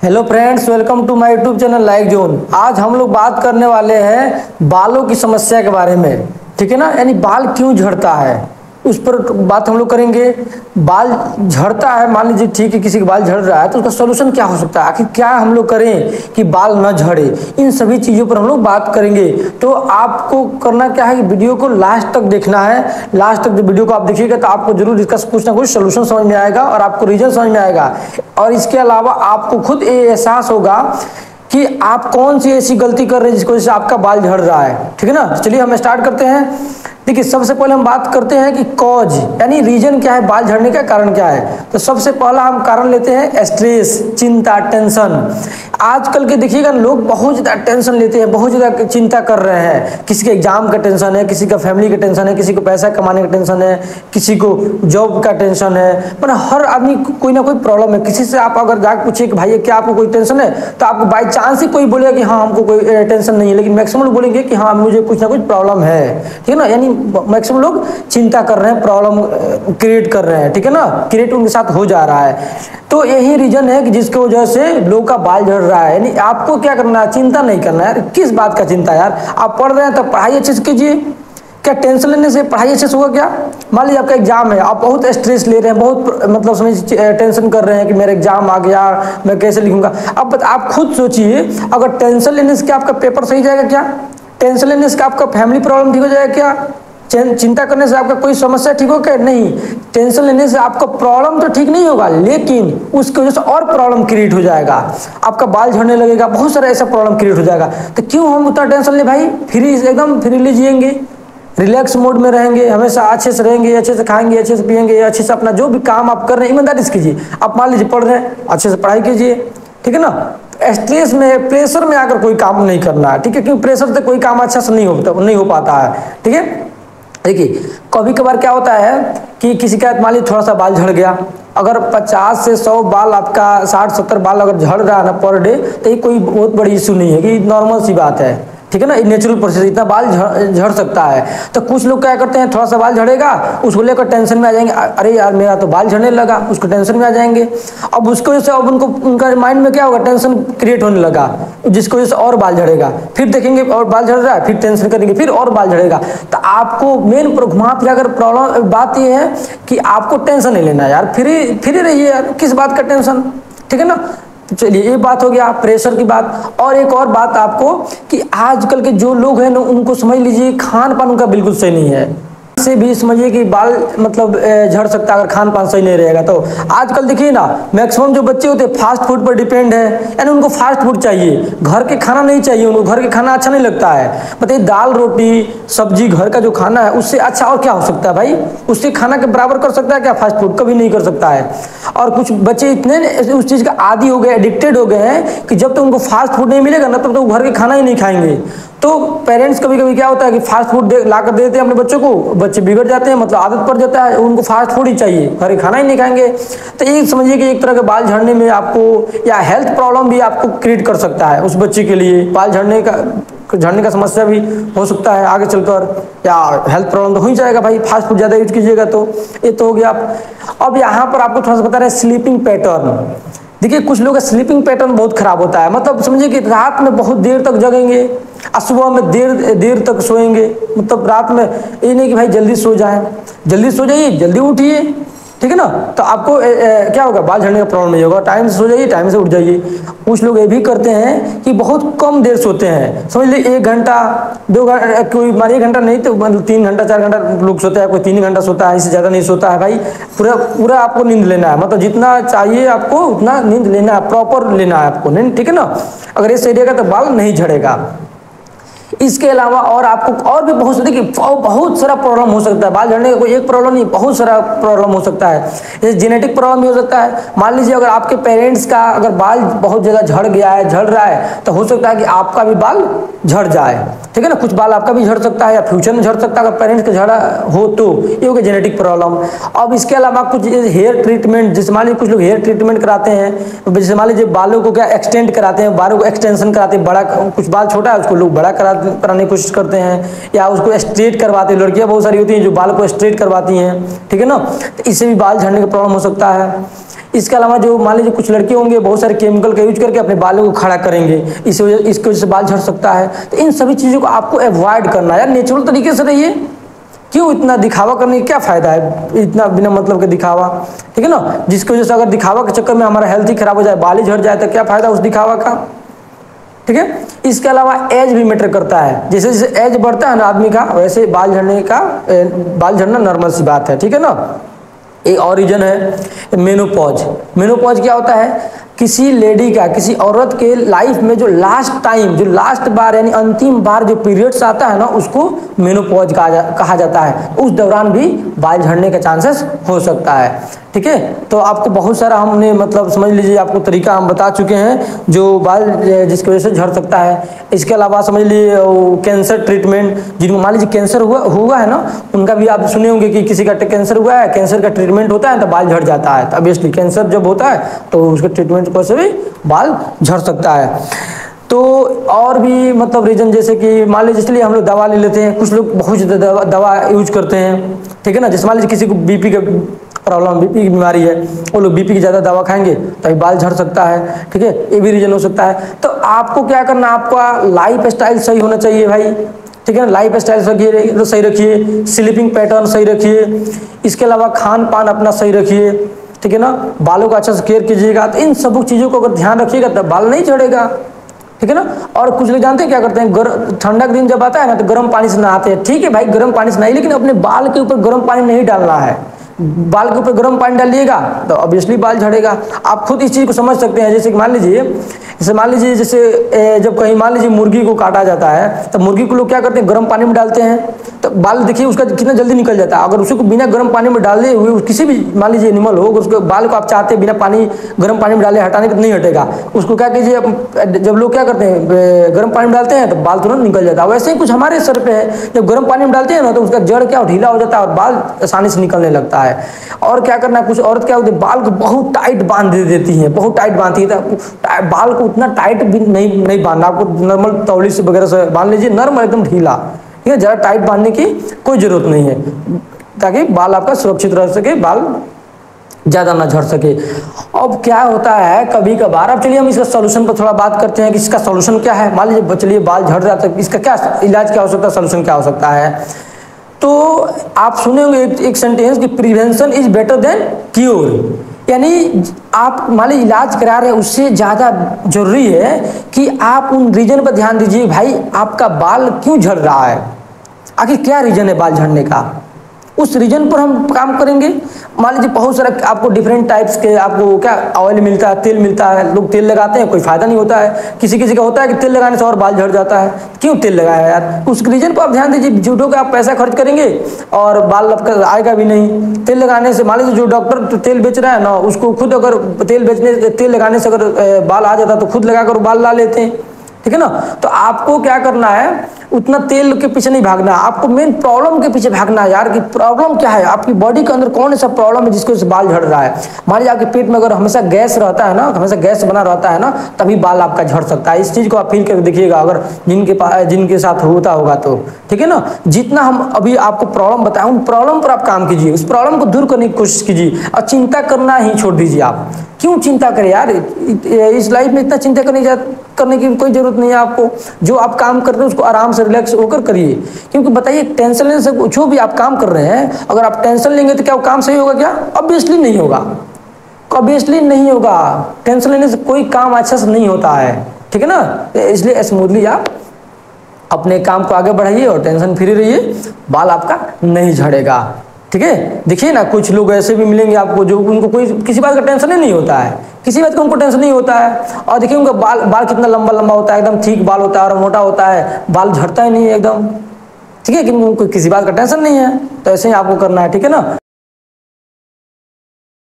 Hello friends, welcome to my YouTube channel Like Zone. आज हम लोग बात करने वाले हैं बालों की समस्या के बारे में। ठीक है ना, यानी बाल क्यों झड़ता है उस पर बात हम लोग करेंगे। बाल झड़ता है, मान लीजिए ठीक है, किसी का बाल झड़ रहा है तो उसका सोल्यूशन क्या हो सकता है, आखिर क्या हम लोग करें कि बाल न झड़े, इन सभी चीज़ों पर हम लोग बात करेंगे। तो आपको करना क्या है कि वीडियो को लास्ट तक देखना है। लास्ट तक वीडियो को आप देखिएगा तो आपको जरूर इसका कुछ ना कुछ सोल्यूशन समझ में आएगा और आपको रीजन समझ में आएगा। और इसके अलावा आपको खुद ये एहसास होगा कि आप कौन सी ऐसी गलती कर रहे हैं जिसकी वजह से आपका बाल झड़ रहा है। ठीक है ना, चलिए हम स्टार्ट करते हैं। देखिए, सबसे पहले हम बात करते हैं कि कॉज यानी रीजन क्या है, बाल झड़ने का कारण क्या है। तो सबसे पहला हम कारण लेते हैं स्ट्रेस, चिंता, टेंशन। आजकल के देखिएगा लोग बहुत ज़्यादा टेंशन लेते हैं, बहुत ज़्यादा चिंता कर रहे हैं। किसी के एग्जाम का टेंशन है, किसी का फैमिली का टेंशन है, किसी को पैसा कमाने का टेंशन है, किसी को जॉब का टेंशन है। मतलब हर आदमी कोई ना कोई प्रॉब्लम है। किसी से आप अगर जाकर पूछिए कि भाई क्या आपको कोई टेंशन है, तो आपको बाई चांस ही कोई बोलेगा कि हाँ हमको कोई टेंशन नहीं है, लेकिन मैक्सिमम लोग बोलेंगे कि हाँ मुझे कुछ ना कुछ प्रॉब्लम है। ठीक है ना, यानी मैक्सिमम लोग चिंता कर रहे हैं, प्रॉब्लम क्रिएट कर रहे हैं। ठीक है ना, क्रिएट उनके साथ हो जा रहा है। तो यही रीजन है कि जिसकी वजह से लोगों का बाल झड़ रहा है। यानी आपको क्या करना है, चिंता नहीं करना है। किस बात का चिंता यार, आप पढ़ रहे हैं तो पढ़ाई अच्छे से कीजिए। क्या टेंशन लेने से पढ़ाई अच्छे से होगा क्या? मान लीजिए आपका एग्जाम है, आप बहुत स्ट्रेस ले रहे हैं, बहुत मतलब समझ टेंशन कर रहे हैं कि मेरा एग्जाम आ गया, मैं कैसे लिखूंगा। अब आप खुद सोचिए, अगर टेंशन लेने से क्या आपका पेपर सही जाएगा क्या? टेंशन लेने से आपका फैमिली प्रॉब्लम ठीक हो जाएगा क्या? चिंता करने से आपका कोई समस्या ठीक हो क्या? नहीं। टेंशन लेने से आपका प्रॉब्लम तो ठीक नहीं होगा, लेकिन उसकी वजह से और प्रॉब्लम क्रिएट हो जाएगा। आपका बाल झड़ने लगेगा, बहुत सारा ऐसा प्रॉब्लम क्रिएट हो जाएगा। तो क्यों हम उतना टेंशन ले भाई? फ्री, एकदम फ्रीली जिएंगे, रिलैक्स मोड में रहेंगे, हमेशा अच्छे से रहेंगे, अच्छे से खाएंगे, अच्छे से पिएंगे, अच्छे से अपना जो भी काम आप कर रहे हैं ईमानदारी से कीजिए। आप मान लीजिए पढ़ रहे हैं, अच्छे से पढ़ाई कीजिए। ठीक है ना, स्ट्रेस में, प्रेशर में आकर कोई काम नहीं करना है। ठीक है, क्योंकि प्रेशर से कोई काम अच्छा से नहीं हो पाता है। ठीक है, देखिए कभी कभार क्या होता है कि किसी का मान लीजिए थोड़ा सा बाल झड़ गया, अगर 50 से 100 बाल आपका 60-70 बाल अगर झड़ रहा है ना पर डे, तो ये कोई बहुत बड़ी इशू नहीं है, कि नॉर्मल सी बात है। ठीक है ना, नेचुरल प्रोसेस, इतना बाल झड़ सकता है। तो कुछ लोग क्या करते हैं, थोड़ा सा बाल झड़ेगा उसको लेकर टेंशन में आ जाएंगे, अरे यार मेरा तो बाल झड़ने लगा, उसको टेंशन में आ जाएंगे। अब उसकी वजह से अब उनको, उनका माइंड में क्या होगा, टेंशन क्रिएट होने लगा, जिसकी वजह से और बाल झड़ेगा। फिर देखेंगे और बाल झड़ रहा है, फिर टेंशन करेंगे, फिर और बाल झड़ेगा। तो आपको मेन घुमा फिरा कर प्रॉब्लम बात यह है कि आपको टेंशन नहीं लेना यार, फ्री रहिए यार, किस बात का टेंशन। ठीक है ना, चलिए ये बात हो गया प्रेशर की बात। और एक और बात आपको कि आजकल के जो लोग हैं ना, उनको समझ लीजिए खान पान उनका बिल्कुल सही नहीं है। से भी समझिए कि बाल मतलब झड़ सकता है अगर खान पान सही नहीं रहेगा। तो आजकल देखिए ना, मैक्सिमम जो बच्चे होते हैं फास्ट फूड पर डिपेंड है, यानी उनको फास्ट फूड चाहिए, घर के खाना नहीं चाहिए उनको। घर के खाना अच्छा नहीं लगता है, बताइए दाल रोटी सब्जी घर का जो खाना है उससे अच्छा और क्या हो सकता है भाई? उससे खाना के बराबर कर सकता है क्या फास्ट फूड? कभी नहीं कर सकता है। और कुछ बच्चे इतने उस चीज़ का आदी हो गए, एडिक्टेड हो गए हैं कि जब तक उनको फास्ट फूड नहीं मिलेगा ना तब तो घर के खाना ही नहीं खाएंगे। तो पेरेंट्स कभी कभी क्या होता है कि फास्ट फूड ला कर दे देते हैं अपने बच्चों को, बच्चे बिगड़ जाते हैं, मतलब आदत पड़ जाता है, उनको फास्ट फूड ही चाहिए, घर खाना ही नहीं खाएंगे। तो ये समझिए कि एक तरह के बाल झड़ने में आपको या हेल्थ प्रॉब्लम भी आपको क्रिएट कर सकता है। उस बच्चे के लिए बाल झड़ने का समस्या भी हो सकता है आगे चलकर, या हेल्थ प्रॉब्लम तो हो ही जाएगा भाई, फास्ट फूड ज़्यादा यूज कीजिएगा तो। ये तो हो गया। अब यहाँ पर आपको थोड़ा सा बता रहे हैं स्लीपिंग पैटर्न। देखिए कुछ लोग का स्लीपिंग पैटर्न बहुत खराब होता है, मतलब समझिए कि रात में बहुत देर तक जगेंगे और सुबह में देर तक सोएंगे। मतलब रात में ये नहीं कि भाई जल्दी सो जाए, जल्दी सो जाइए, जल्दी उठिए। ठीक है ना, तो आपको क्या होगा, बाल झड़ने का प्रॉब्लम नहीं होगा। टाइम से सो जाइए, टाइम से उठ जाइए। कुछ लोग ये भी करते हैं कि बहुत कम देर सोते हैं, समझ लीजिए 1 घंटा 2 घंटा, कोई मान 1 घंटा नहीं तो मतलब 3 घंटा 4 घंटा लोग सोते हैं, कोई 3 घंटा सोता है, इससे ज़्यादा नहीं सोता है भाई। पूरा आपको नींद लेना है, मतलब जितना चाहिए आपको उतना नींद लेना है, प्रॉपर लेना है आपको नींद। ठीक है ना, अगर ये सही रहेगा तो बाल नहीं झड़ेगा। इसके अलावा और आपको और भी बहुत सारी, बहुत सारा प्रॉब्लम हो सकता है। बाल झड़ने का कोई एक प्रॉब्लम नहीं, बहुत सारा प्रॉब्लम हो सकता है। जैसे जेनेटिक प्रॉब्लम भी हो सकता है। मान लीजिए अगर आपके पेरेंट्स का अगर बाल बहुत ज़्यादा झड़ गया है, झड़ रहा है, तो हो सकता है कि आपका भी बाल झड़ जाए। ठीक है ना, कुछ बाल आपका भी झड़ सकता है या फ्यूचर में झड़ सकता है अगर पेरेंट्स का झड़ा हो तो। ये हो गया जेनेटिक प्रॉब्लम। अब इसके अलावा कुछ हेयर ट्रीटमेंट, जैसे मान लीजिए कुछ लोग हेयर ट्रीटमेंट कराते हैं, जैसे मान लीजिए बालों को क्या एक्सटेंड कराते हैं, बालों को एक्सटेंशन कराते हैं, बड़ा कुछ बाल छोटा है उसको लोग बड़ा कराने की कोशिश करते हैं, या उसको स्ट्रेट करवाते हैं। लड़कियां बहुत सारी होती हैं जो बाल को स्ट्रेट करवाती हैं। ठीक है ना, तो इससे भी बाल झड़ने का प्रॉब्लम हो सकता है। इसके अलावा जो मान लीजिए कुछ लड़के होंगे बहुत सारे केमिकल का यूज करके अपने बालों को खड़ा करेंगे, इसकी वजह से बाल झड़ सकता है। तो इन सभी चीज़ों को आपको अवॉइड करना है यार, नेचुरल तरीके से रहिए। क्यों इतना दिखावा करने का क्या फायदा है, इतना बिना मतलब के दिखावा, ठीक है ना। जिसकी वजह से अगर दिखावा के चक्कर में हमारा हेल्थ ही खराब हो जाए, बाल ही झड़ जाए, तो क्या फायदा उस दिखावा का, ठीक है। इसके अलावा एज भी मैटर करता है, जैसे जैसे एज बढ़ता है ना आदमी का, वैसे बाल झड़ना नॉर्मल सी बात है, ठीक है ना। एक और रीजन है मेनोपॉज। मेनोपॉज क्या होता है, किसी लेडी का, किसी औरत के लाइफ में जो लास्ट बार यानी अंतिम बार जो पीरियड्स आता है ना, उसको मेनोपॉज कहा जाता है। उस दौरान भी बाल झड़ने का चांसेस हो सकता है, ठीक है। तो आपको बहुत सारा हमने मतलब समझ लीजिए आपको तरीका हम बता चुके हैं जो बाल जिसकी वजह से झड़ सकता है। इसके अलावा समझ लीजिए कैंसर ट्रीटमेंट, जिनको मान लीजिए कैंसर हुआ है ना, उनका भी आप सुने होंगे कि किसी का कैंसर हुआ है, कैंसर का ट्रीटमेंट होता है तो बाल झड़ जाता है। तो ऑब्वियसली कैंसर जब होता है तो उसके ट्रीटमेंट पर से भी बाल झड़ सकता है। तो और भी मतलब रीजन जैसे कि मान लीजिए इसलिए हम लोग दवा ले लेते हैं, कुछ लोग बहुत ज़्यादा दवा यूज करते हैं, ठीक है ना। जैसे मान लीजिए किसी को बीपी का प्रॉब्लम, बीपी की बीमारी है, वो लोग बीपी की ज़्यादा दवा खाएंगे तो बाल झड़ सकता है, ठीक है। ये भी रीजन हो सकता है। तो आपको क्या करना, आपका लाइफ स्टाइल सही होना चाहिए भाई, ठीक है ना। लाइफ स्टाइल सही रखिए, स्लीपिंग पैटर्न सही रखिए, इसके अलावा खान पान अपना सही रखिए, ठीक है ना। बालों का अच्छा से केयर कीजिएगा। तो इन सब चीज़ों को अगर ध्यान रखिएगा तब बाल नहीं झड़ेगा, ठीक है ना। और कुछ लोग जानते हैं क्या करते हैं, ठंडा का दिन जब आता है ना तो गर्म पानी से नहाते हैं। ठीक है भाई, गर्म पानी से नहाइए, लेकिन अपने बाल के ऊपर गर्म पानी नहीं डालना है। बाल के ऊपर गर्म पानी डालिएगा तो ऑब्वियसली बाल झड़ेगा। आप खुद इस चीज़ को समझ सकते हैं। जैसे मान लीजिए जैसे जब कहीं मान लीजिए मुर्गी को काटा जाता है तो मुर्गी को लोग क्या करते हैं, गर्म पानी में डालते हैं, तो बाल देखिए उसका कितना जल्दी निकल जाता है। अगर उसको बिना गर्म पानी में डाले हुए किसी भी मान लीजिए एनिमल हो, उसके बाल को आप चाहते हैं बिना गर्म पानी में डाले हटाने तो नहीं हटेगा। उसको क्या कीजिए, जब लोग क्या करते हैं गर्म पानी में डालते हैं तो बाल तुरंत निकल जाता है। वैसे ही कुछ हमारे सर पे है, जब गर्म पानी में डालते हैं ना तो उसका जड़ क्या ढीला हो जाता है और बाल आसानी से निकलने लगता है। और क्या करना है, कुछ औरत क्या होती है, बाल को बहुत टाइट बांध देती है, बहुत टाइट बांधती है। तो बाल को उतना टाइट भी नहीं बांधना, आपको नॉर्मल तौली से वगैरह से बांध लीजिए, नॉर्मल एकदम ढीला, ठीक है। ज़्यादा टाइट बांधने की कोई ज़रूरत नहीं है, ताकि बाल आपका सुरक्षित रह सके, बाल ज़्यादा ना झड़ सके। अब क्या होता है कभी कभार, अब चलिए हम इसका सॉल्यूशन पर थोड़ा बात करते हैं कि इसका सॉल्यूशन क्या है। मान लीजिए चलिए बाल झड़ जाता है, इसका क्या इलाज क्या हो सकता है, सॉल्यूशन क्या हो सकता है। तो आप सुने होंगे एक सेंटेंस कि prevention is better than cure, यानी आप मान लीजिए इलाज करा रहे हैं, उससे ज़्यादा जरूरी है कि आप उन रीजन पर ध्यान दीजिए। भाई आपका बाल क्यों झड़ रहा है, आखिर क्या रीजन है बाल झड़ने का, उस रीजन पर हम काम करेंगे। मान लीजिए बहुत सारा आपको डिफरेंट टाइप्स के आपको क्या ऑयल मिलता है, तेल मिलता है, लोग तेल लगाते हैं, कोई फायदा नहीं होता है। किसी किसी का होता है कि तेल लगाने से और बाल झड़ जाता है, क्यों तेल लगाया यार, उस रीजन पर आप ध्यान दीजिए। झूठों का आप पैसा खर्च करेंगे और बाल आपका आएगा भी नहीं। तेल लगाने से मान लीजिए जो डॉक्टर तेल बेच रहा है ना, उसको खुद अगर तेल लगाने से अगर बाल आ जाता तो खुद लगाकर बाल ला लेते हैं, ठीक है ना। तो आपको क्या करना है, उतना तेल के पीछे नहीं भागना, आपको मेन प्रॉब्लम के पीछे भागना है यार, कि प्रॉब्लम क्या है, आपकी बॉडी के अंदर कौन सा प्रॉब्लम है जिसकी वजह से बाल झड़ रहा है। मान लीजिए आपके पेट में अगर हमेशा गैस रहता है ना, हमेशा गैस बना रहता है ना, तभी बाल आपका झड़ सकता है। इस चीज़ को आप फील करके देखिएगा, अगर जिनके साथ होता होगा तो, ठीक है ना। जितना हम अभी आपको प्रॉब्लम बताएं, उन प्रॉब्लम पर आप काम कीजिए, उस प्रॉब्लम को दूर करने की कोशिश कीजिए और चिंता करना ही छोड़ दीजिए। आप क्यों चिंता करें यार, इस लाइफ में इतना चिंता करने की कोई जरूरत नहीं है आपको। जो आप काम कर रहे हैं उसको आराम से रिलैक्स होकर करिए, क्योंकि बताइए टेंशन लेने से जो भी आप काम कर रहे हैं, अगर आप टेंशन लेंगे तो क्या वो काम सही होगा क्या, ऑब्वियसली नहीं होगा, ऑब्वियसली नहीं होगा। टेंशन लेने से कोई काम अच्छा से नहीं होता है, ठीक है ना। इसलिए स्मूथली आप अपने काम को आगे बढ़ाइए और टेंशन फ्री रहिए, बाल आपका नहीं झड़ेगा, ठीक है। देखिए ना कुछ लोग ऐसे भी मिलेंगे आपको जो उनको कोई किसी बात का टेंशन ही नहीं होता है, किसी बात का उनको टेंशन नहीं होता है। और देखिए उनका बाल कितना लंबा लंबा होता है, एकदम ठीक बाल होता है और मोटा होता है, बाल झड़ता ही नहीं है एकदम, ठीक है, कि उनको किसी बात का टेंशन नहीं है। तो ऐसे ही आपको करना है, ठीक है ना।